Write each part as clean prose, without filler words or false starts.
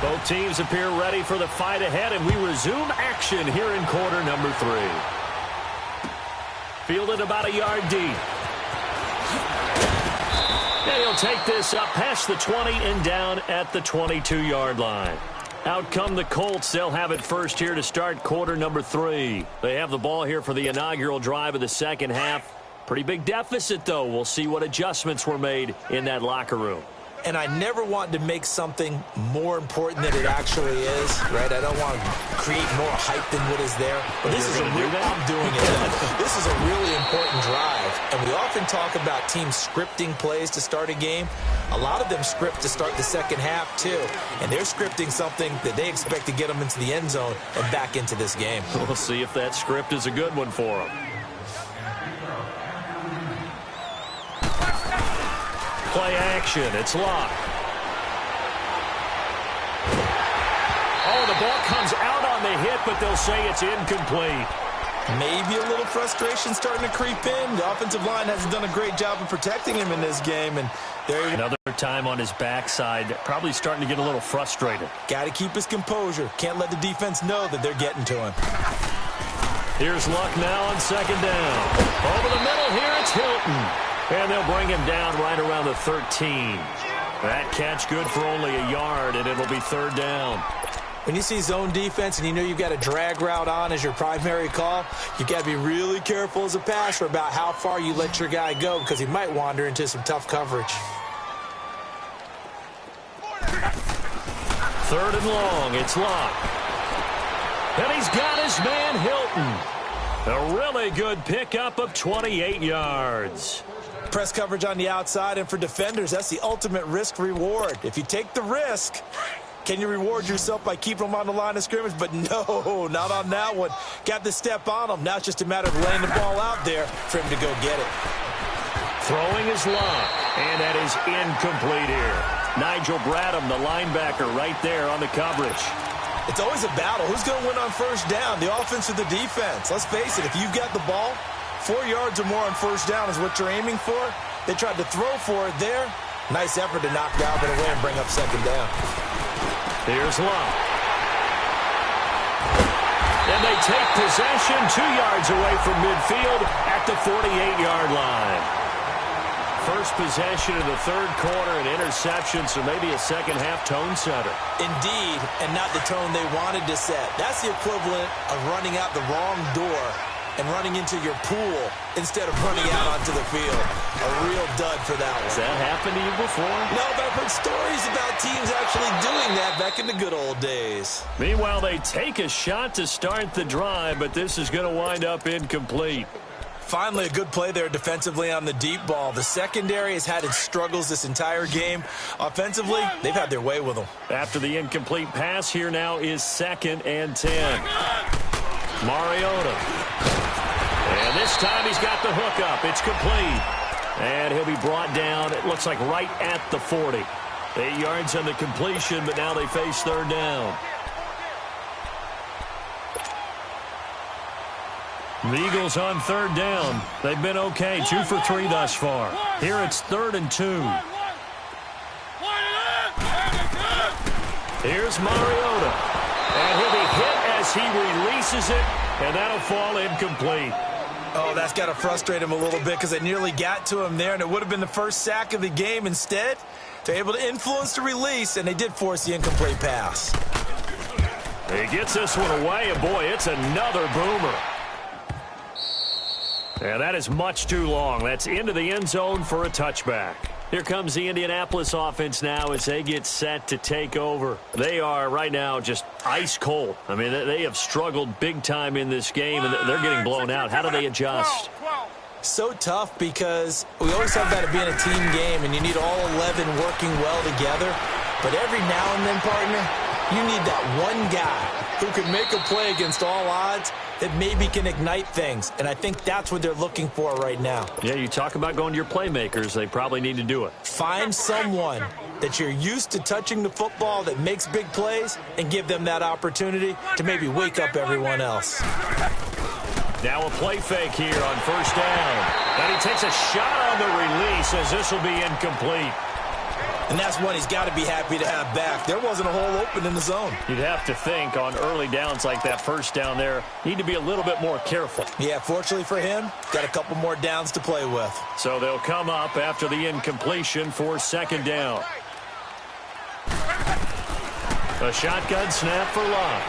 Both teams appear ready for the fight ahead, and we resume action here in quarter number 3. Fielded about a yard deep. And he'll take this up past the 20 and down at the 22-yard line. Out come the Colts. They'll have it first here to start quarter number 3. They have the ball here for the inaugural drive of the second half. Pretty big deficit, though. We'll see what adjustments were made in that locker room. And I never want to make something more important than it actually is, right? I don't want to create more hype than what is there. But this is a real, I'm doing it. This is a really important drive. And we often talk about teams scripting plays to start a game. A lot of them script to start the second half, too. And they're scripting something that they expect to get them into the end zone and back into this game. We'll see if that script is a good one for them. Play action. It's locked. Oh, the ball comes out on the hit, but they'll say it's incomplete. Maybe a little frustration starting to creep in. The offensive line hasn't done a great job of protecting him in this game. And there another time on his backside, probably starting to get a little frustrated. Got to keep his composure. Can't let the defense know that they're getting to him. Here's Luck now on second down. Over the middle here, it's Hilton. And they'll bring him down right around the 13. That catch good for only a yard, and it'll be third down. When you see zone defense and you know you've got a drag route on as your primary call, you got to be really careful as a passer about how far you let your guy go because he might wander into some tough coverage. Third and long. It's locked. And he's got his man Hilton. A really good pickup of 28 yards. Press coverage on the outside, and for defenders, that's the ultimate risk-reward. If you take the risk, can you reward yourself by keeping them on the line of scrimmage? But no, not on that one. Got the step on them. Now it's just a matter of laying the ball out there for him to go get it. Throwing is Luck, and that is incomplete here. Nigel Bradham, the linebacker, right there on the coverage. It's always a battle. Who's going to win on first down, the offense or the defense? Let's face it, if you've got the ball, 4 yards or more on first down is what you're aiming for. They tried to throw for it there. Nice effort to knock Dalvin away and bring up second down. Here's Luck. And they take possession 2 yards away from midfield at the 48-yard line. First possession of the third quarter, an interception, so maybe a second-half tone setter. Indeed, and not the tone they wanted to set. That's the equivalent of running out the wrong door and running into your pool instead of running out onto the field. A real dud for that one. Has that happened to you before? No, but I've heard stories about teams actually doing that back in the good old days. Meanwhile, they take a shot to start the drive, but this is going to wind up incomplete. Finally, a good play there defensively on the deep ball. The secondary has had its struggles this entire game. Offensively, they've had their way with them. After the incomplete pass, here now is 2nd and 10. Mariota. And this time he's got the hook up. It's complete. And he'll be brought down, it looks like right at the 40. 8 yards on the completion, but now they face third down. The Eagles on third down. They've been okay. 2 for 3 thus far. Here it's 3rd and 2. Here's Mariota. And he'll be hit as he releases it, and that'll fall incomplete. Oh, that's got to frustrate him a little bit because they nearly got to him there, and it would have been the first sack of the game. Instead, they're able to influence the release, and they did force the incomplete pass. He gets this one away, and boy, it's another boomer. And that is much too long. That's into the end zone for a touchback. Here comes the Indianapolis offense now as they get set to take over. They are right now just ice cold. I mean, they have struggled big time in this game, and they're getting blown out. How do they adjust? So tough because we always talk about it being a team game, and you need all 11 working well together. But every now and then, partner, you need that one guy who can make a play against all odds that maybe can ignite things. And I think that's what they're looking for right now. Yeah, you talk about going to your playmakers. They probably need to do it. Find someone that you're used to touching the football that makes big plays and give them that opportunity to maybe wake up everyone else. Now a play fake here on first down. And he takes a shot on the release as this will be incomplete. And that's one he's got to be happy to have back. There wasn't a hole open in the zone. You'd have to think on early downs like that first down there, need to be a little bit more careful. Yeah, fortunately for him, got a couple more downs to play with. So they'll come up after the incompletion for second down. A shotgun snap for Locke.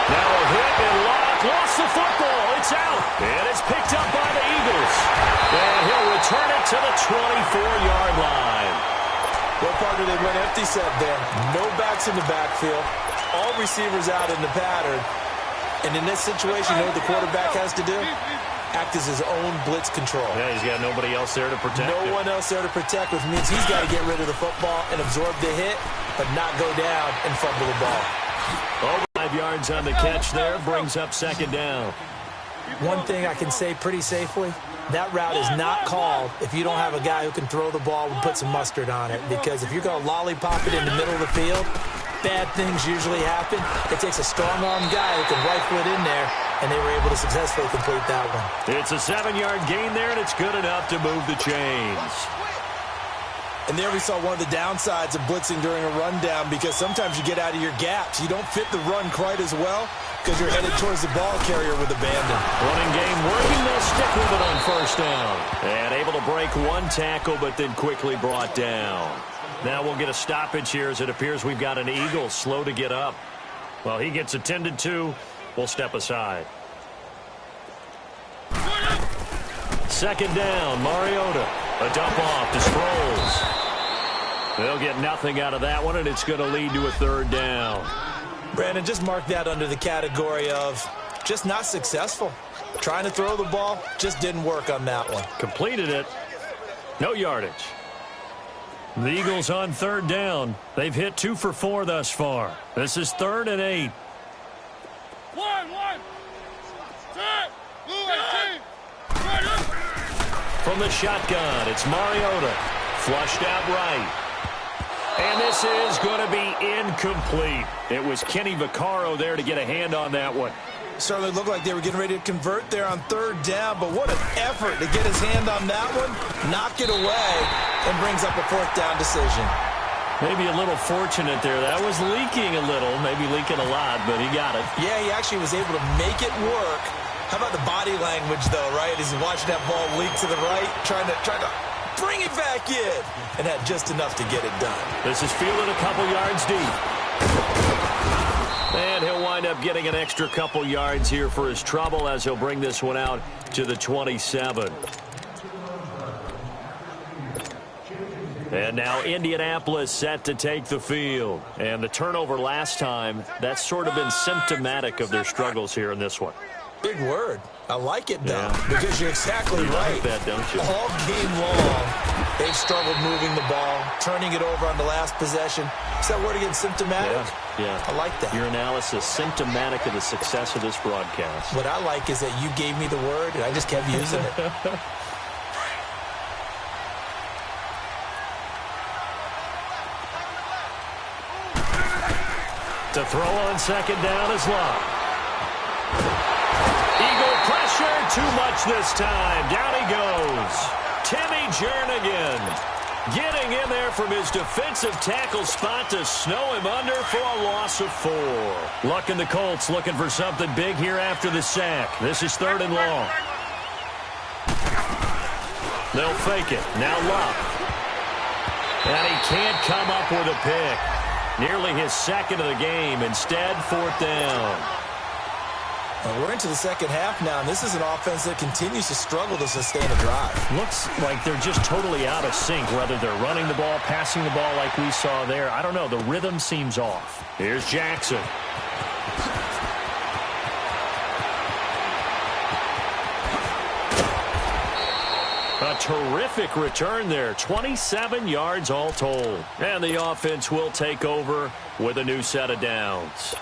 Now a hit, and Locke lost the football. It's out, and it's picked up by the Eagles. And he'll return it to the 24-yard line. Well, partner, they went empty set there. No backs in the backfield. All receivers out in the pattern. And in this situation, you know what the quarterback has to do? Act as his own blitz control. Yeah, he's got nobody else there to protect him. No one else there to protect, which means he's got to get rid of the football and absorb the hit, but not go down and fumble the ball. Over 5 yards on the catch there, brings up second down. One thing I can say pretty safely, that route is not called if you don't have a guy who can throw the ball and put some mustard on it. Because if you're going to lollipop it in the middle of the field, bad things usually happen. It takes a strong-arm guy who can rifle it in there, and they were able to successfully complete that one. It's a 7-yard gain there, and it's good enough to move the chains. And there we saw one of the downsides of blitzing during a rundown, because sometimes you get out of your gaps. You don't fit the run quite as well because you're headed towards the ball carrier with abandon. Running game working. They'll stick with it on first down. And able to break one tackle, but then quickly brought down. Now we'll get a stoppage here as it appears we've got an Eagle slow to get up. Well, he gets attended to. We'll step aside. Second down, Mariota. A dump off to Sproles. They'll get nothing out of that one, and it's going to lead to a third down. Brandon, just mark that under the category of just not successful. Trying to throw the ball, just didn't work on that one. Completed it. No yardage. The Eagles on third down. They've hit 2 for 4 thus far. This is 3rd and 8. From the shotgun, it's Mariota. Flushed out right. And this is going to be incomplete. It was Kenny Vaccaro there to get a hand on that one. Certainly looked like they were getting ready to convert there on third down, but what an effort to get his hand on that one, knock it away, and brings up a fourth down decision. Maybe a little fortunate there. That was leaking a little, maybe leaking a lot, but he got it. Yeah, he actually was able to make it work. How about the body language, though, right? As he's watching that ball leak to the right, trying to bring it back in, and had just enough to get it done. This is fielded a couple yards deep. And he'll wind up getting an extra couple yards here for his trouble as he'll bring this one out to the 27. And now Indianapolis set to take the field. And the turnover last time, that's sort of been symptomatic of their struggles here in this one. Big word. I like it, though, because you're exactly right. Like that, don't you? All game long, they've struggled moving the ball, turning it over on the last possession. Is that word again, symptomatic? Yeah. I like that. Your analysis, symptomatic of the success of this broadcast. What I like is that you gave me the word, and I just kept using it. To throw on second down is Locke. Eagle pressure, too much this time. Down he goes. Timmy Jernigan getting in there from his defensive tackle spot to snow him under for a loss of 4. Luck and the Colts looking for something big here after the sack. This is 3rd and long. They'll fake it. Now Luck. And he can't come up with a pick. Nearly his second of the game. Instead, 4th down. Well, we're into the second half now, and this is an offense that continues to struggle to sustain a drive. Looks like they're just totally out of sync, whether they're running the ball, passing the ball like we saw there. I don't know. The rhythm seems off. Here's Jackson. A terrific return there. 27 yards all told. And the offense will take over with a new set of downs.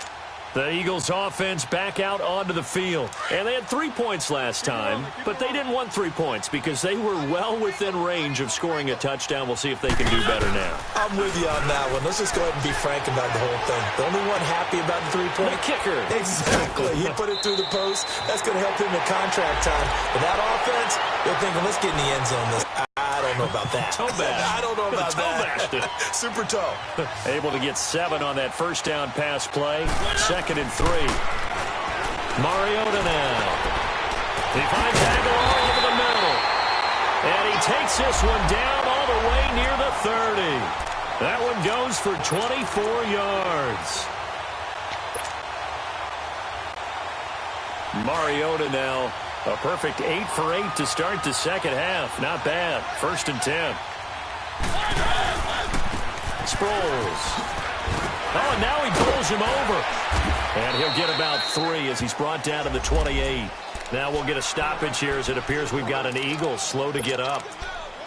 The Eagles offense back out onto the field. And they had 3 points last time, but they didn't want 3 points because they were well within range of scoring a touchdown. We'll see if they can do better now. I'm with you on that one. Let's just go ahead and be frank about the whole thing. The only one happy about the 3-point? The kicker. Exactly. He put it through the post. That's going to help him in contract time. But that offense, they're thinking, let's get in the end zone. I don't don't know about that. Toe bash. I don't know about that. Super toe. Able to get 7 on that first down pass play. 2nd and 3. Mariota now. He finds Aguilar over the middle. And he takes this one down all the way near the 30. That one goes for 24 yards. Mariota now, a perfect 8 for 8 to start the second half. Not bad. 1st and 10. Sproles. Oh, and now he pulls him over. And he'll get about 3 as he's brought down to the 28. Now we'll get a stoppage here as it appears we've got an Eagle slow to get up.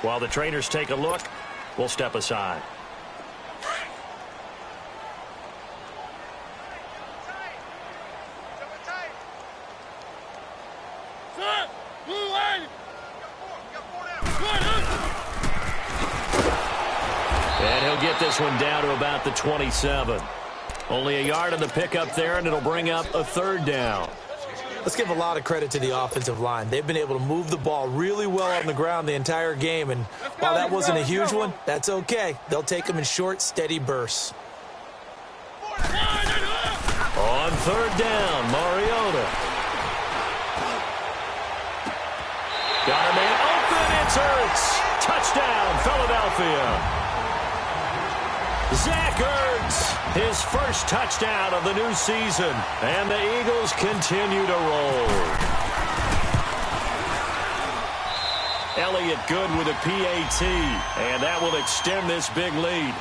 While the trainers take a look, we'll step aside. And he'll get this one down to about the 27. Only a yard on the pickup there, and it'll bring up a 3rd down. Let's give a lot of credit to the offensive line. They've been able to move the ball really well on the ground the entire game, and while that wasn't a huge one, that's okay. They'll take them in short, steady bursts. On 3rd down, Mariota. Got a man open, it's Ertz. Touchdown, Philadelphia. Zach Ertz, his first touchdown of the new season, and the Eagles continue to roll. Elliott good with a PAT, and that will extend this big lead.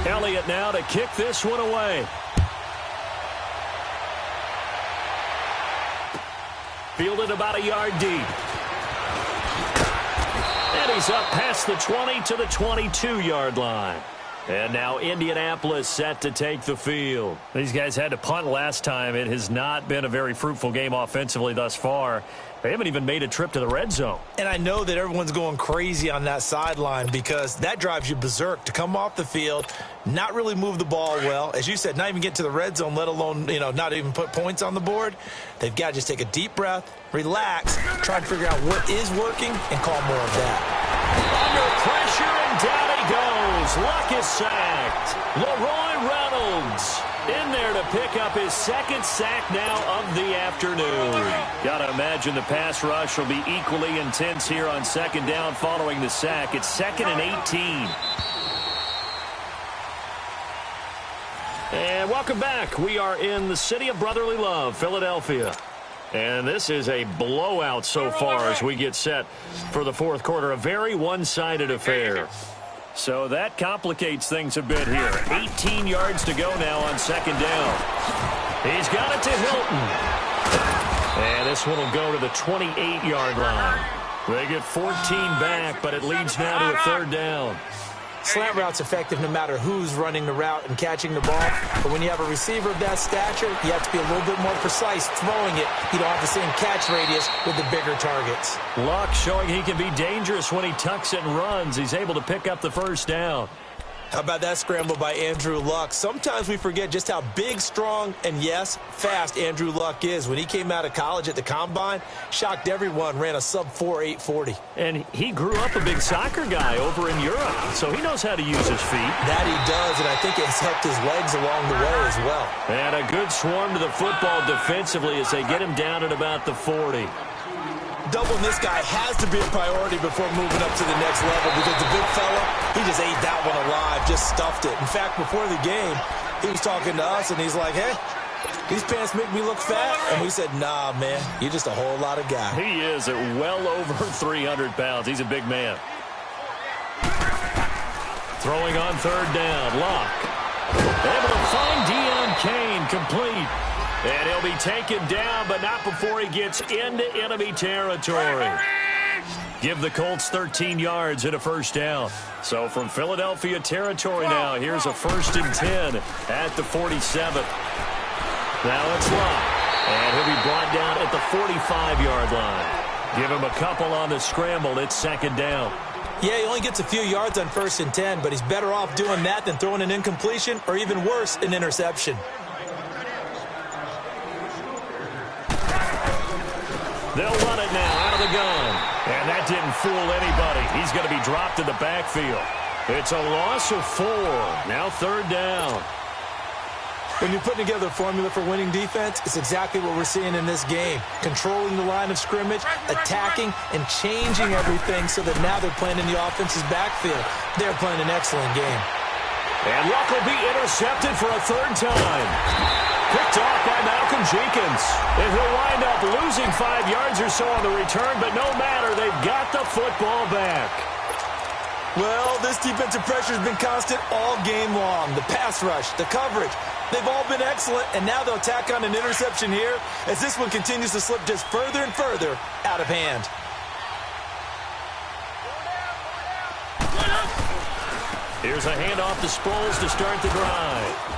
Elliott now to kick this one away. Fielded about a yard deep. And he's up past the 20 to the 22-yard line. And now Indianapolis set to take the field. These guys had to punt last time. It has not been a very fruitful game offensively thus far. They haven't even made a trip to the red zone. And I know that everyone's going crazy on that sideline because that drives you berserk to come off the field, not really move the ball well. As you said, not even get to the red zone, let alone, not even put points on the board. They've got to just take a deep breath, relax, try and figure out what is working, and call more of that. Under pressure, and down he goes. Luck is sacked. Leroy Reynolds in there to pick up his 2nd sack now of the afternoon. Got to imagine the pass rush will be equally intense here on 2nd down following the sack. It's 2nd and 18. And welcome back. We are in the city of brotherly love, Philadelphia. And this is a blowout so far as we get set for the 4th quarter. A very one-sided affair. So that complicates things a bit here. 18 yards to go now on 2nd down. He's got it to Hilton. And this one will go to the 28-yard line. They get 14 back, but it leads now to a 3rd down. Slant route's effective no matter who's running the route and catching the ball. But when you have a receiver of that stature, you have to be a little bit more precise throwing it. You don't have the same catch radius with the bigger targets. Luck showing he can be dangerous when he tucks it and runs. He's able to pick up the 1st down. How about that scramble by Andrew Luck? Sometimes we forget just how big, strong, and, yes, fast Andrew Luck is. When he came out of college at the Combine, shocked everyone, ran a sub-4 840. And he grew up a big soccer guy over in Europe, so he knows how to use his feet. That he does, and I think it's helped his legs along the way as well. And a good swarm to the football defensively as they get him down at about the 40. Doubling this guy has to be a priority before moving up to the next level because the big fella, he just ate that one alive, just stuffed it. In fact, before the game, he was talking to us, and he's like, hey, these pants make me look fat. And we said, nah, man, you're just a whole lot of guy. He is at well over 300 pounds. He's a big man. Throwing on 3rd down, Locke. Able to find Deion Kane, complete. And he'll be taken down, but not before he gets into enemy territory. Give the Colts 13 yards and a 1st down. So from Philadelphia territory now, here's a 1st and 10 at the 47. Now it's Locke. And he'll be brought down at the 45-yard line. Give him a couple on the scramble. It's 2nd down. Yeah, he only gets a few yards on 1st and 10, but he's better off doing that than throwing an incompletion or even worse, an interception. They'll run it now out of the gun. And that didn't fool anybody. He's going to be dropped in the backfield. It's a loss of 4. Now 3rd down. When you're putting together a formula for winning defense, it's exactly what we're seeing in this game. Controlling the line of scrimmage, attacking, and changing everything so that now they're playing in the offense's backfield. They're playing an excellent game. And Luck will be intercepted for a 3rd time. Picked off by Malcolm Jenkins. And he'll wind up losing 5 yards or so on the return, but no matter, they've got the football back. Well, this defensive pressure has been constant all game long. The pass rush, the coverage, they've all been excellent, and now they'll tack on an interception here as this one continues to slip just further and further out of hand. Here's a handoff to Sproles to start the drive.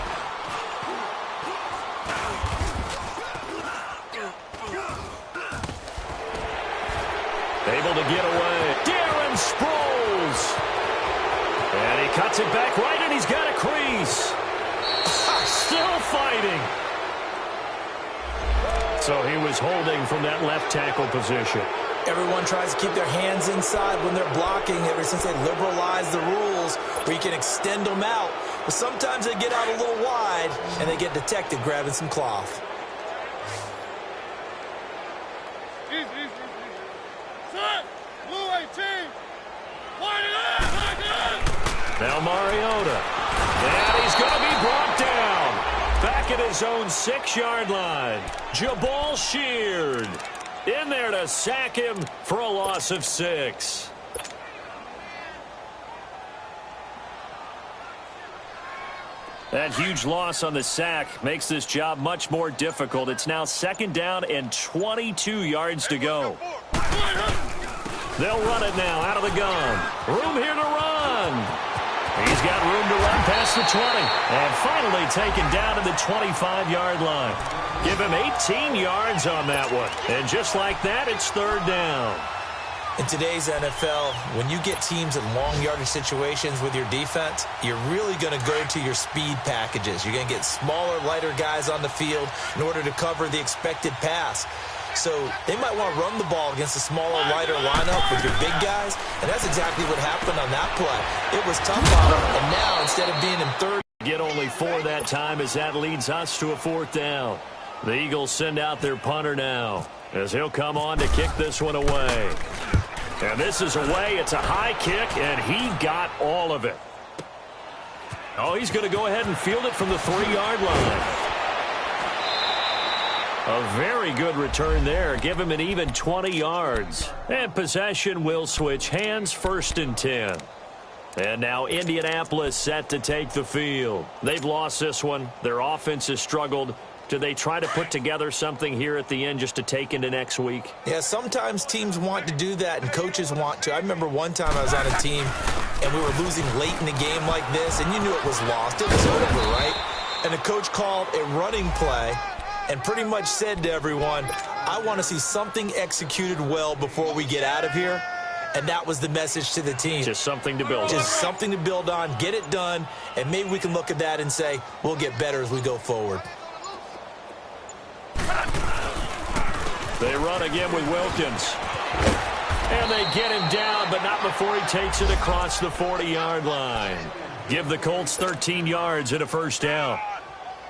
Able to get away. Darren Sproles. And he cuts it back right, and he's got a crease. Still fighting. So he was holding from that left tackle position. Everyone tries to keep their hands inside when they're blocking ever since they liberalized the rules where you can extend them out. But sometimes they get out a little wide, and they get detected grabbing some cloth. Now Mariota. And he's going to be brought down. Back at his own 6-yard line. Jabal Sheard in there to sack him for a loss of 6. That huge loss on the sack makes this job much more difficult. It's now 2nd down and 22 yards to go. They'll run it now out of the gun. Room here to run. He's got room to run past the 20. And finally taken down to the 25-yard line. Give him 18 yards on that one. And just like that, it's 3rd down. In today's NFL, when you get teams in long yardage situations with your defense, you're really going to go to your speed packages. You're going to get smaller, lighter guys on the field in order to cover the expected pass. So they might want to run the ball against a smaller, lighter lineup with your big guys, and that's exactly what happened on that play. It was tough on them, and now instead of being in 3rd, get only 4 that time as that leads us to a 4th down. The Eagles send out their punter now as he'll come on to kick this one away. And this is away. It's a high kick, and he got all of it. Oh, he's going to go ahead and field it from the 3-yard line. A very good return there. Give him an even 20 yards. And possession will switch hands, 1st and 10. And now Indianapolis set to take the field. They've lost this one. Their offense has struggled. Do they try to put together something here at the end just to take into next week? Yeah, sometimes teams want to do that and coaches want to. I remember one time I was on a team and we were losing late in the game like this, and you knew it was lost. It was over, right? And the coach called a running play and pretty much said to everyone, I want to see something executed well before we get out of here. And that was the message to the team. Just something to build on. Just something to build on, get it done, and maybe we can look at that and say, we'll get better as we go forward. They run again with Wilkins. And they get him down, but not before he takes it across the 40-yard line. Give the Colts 13 yards and a 1st down.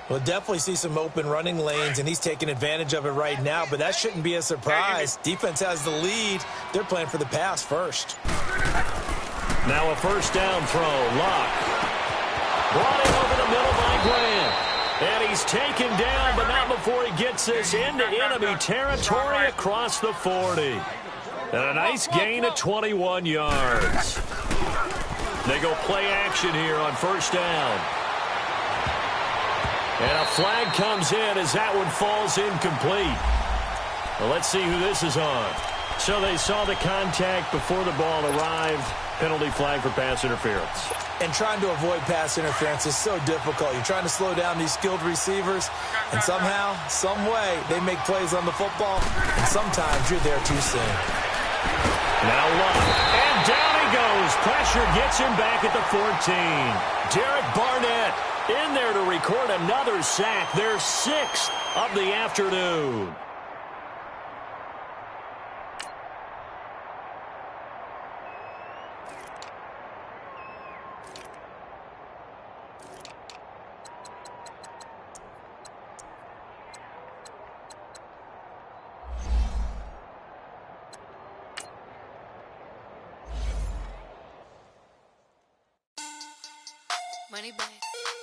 We'll definitely see some open running lanes, and he's taking advantage of it right now, but that shouldn't be a surprise. Defense has the lead. They're playing for the pass first. Now a 1st down throw. Luck. Brought in over the middle by Grant. And he's taken down, but not before he gets this into enemy territory across the 40. And a nice gain of 21 yards. They go play action here on 1st down. And a flag comes in as that one falls incomplete. Well, let's see who this is on. So they saw the contact before the ball arrived. Penalty flag for pass interference. And trying to avoid pass interference is so difficult. You're trying to slow down these skilled receivers, and somehow, some way, they make plays on the football, and sometimes you're there too soon. Now Luck, and down he goes. Pressure gets him back at the 14. Derek Barnett in there to record another sack, their 6th of the afternoon. Money back.